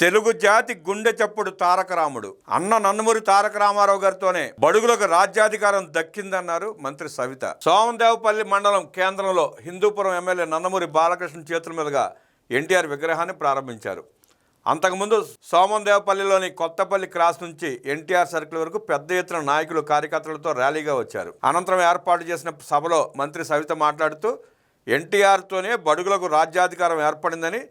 తెలుగు జాతి గుండె చప్పుడు తారక రాముడు అన్న నందమూరి తారక రామారావు గారితోనే బడుగులకు రాజ్యాధికారం దక్కిందన్నారు మంత్రి సవిత. సోమదేవపల్లి మండలం కేంద్రంలో హిందూపురం ఎమ్మెల్యే నందమూరి బాలకృష్ణ చేతుల మీదుగా ఎన్టీఆర్ విగ్రహాన్ని ప్రారంభించారు. అంతకుముందు సోమదేవపల్లిలోని కొత్తపల్లి క్రాస్ నుంచి ఎన్టీఆర్ సర్కిల్ వరకు పెద్ద ఎత్తున నాయకులు కార్యకర్తలతో ర్యాలీగా వచ్చారు. అనంతరం ఏర్పాటు చేసిన సభలో మంత్రి సవిత మాట్లాడుతూ ఎన్టీఆర్తోనే బడుగులకు రాజ్యాధికారం ఏర్పడిందని,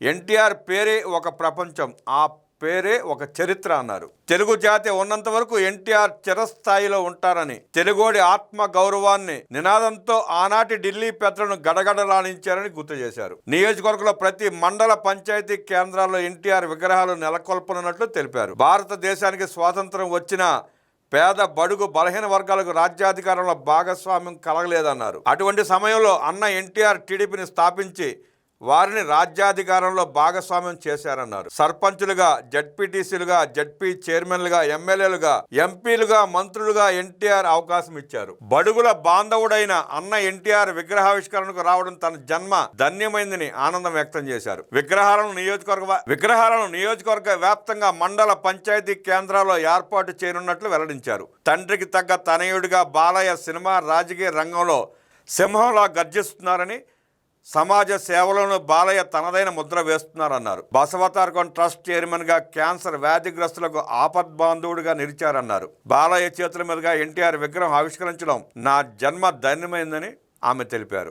ఎన్టీఆర్ పేరే ఒక ప్రపంచం, ఆ పేరే ఒక చరిత్ర అన్నారు. తెలుగు జాతి ఉన్నంత వరకు ఎన్టీఆర్ చిరస్థాయిలో ఉంటారని, తెలుగోడి ఆత్మ గౌరవాన్ని నినాదంతో ఆనాటి ఢిల్లీ పెద్దలను గడగడలాడించారని గుర్తు చేశారు. నియోజకవర్గంలో ప్రతి మండల పంచాయతీ కేంద్రాల్లో ఎన్టీఆర్ విగ్రహాలు నెలకొల్పనున్నట్లు తెలిపారు. భారతదేశానికి స్వాతంత్రం వచ్చిన పేద బడుగు బలహీన వర్గాలకు రాజ్యాధికారంలో భాగస్వామ్యం కలగలేదన్నారు. అటువంటి సమయంలో అన్న ఎన్టీఆర్ టీడీపీని స్థాపించి వారిని రాజ్యాధికారంలో భాగస్వామ్యం చేశారన్నారు. సర్పంచులుగా, జడ్పీటీసీలుగా, జడ్పీ చైర్మన్లుగా, ఎమ్మెల్యేలుగా, ఎంపీలుగా, మంత్రులుగా ఎన్టీఆర్ అవకాశం ఇచ్చారు. బడుగుల బాంధవుడైన అన్న ఎన్టీఆర్ విగ్రహావిష్కరణకు రావడం తన జన్మ ధన్యమైందని ఆనందం వ్యక్తం చేశారు. విగ్రహాలను నియోజకవర్గ వ్యాప్తంగా మండల పంచాయతీ కేంద్రాల్లో ఏర్పాటు చేయనున్నట్లు వెల్లడించారు. తండ్రికి తగ్గ తనయుడిగా బాలయ్య సినిమా, రాజకీయ రంగంలో సింహంలా గర్జిస్తున్నారని, సమాజ సేవలను బాలయ్య తనదైన ముద్ర వేస్తున్నారన్నారు. బసవతారకం ట్రస్ట్ చైర్మన్గా క్యాన్సర్ వ్యాధిగ్రస్తులకు ఆపద్బాంధవుడిగా నిలిచారన్నారు. బాలయ్య చేతుల మీదుగా ఎన్టీఆర్ విగ్రహం ఆవిష్కరించడం నా జన్మ ధన్యమైందని ఆమె తెలిపారు.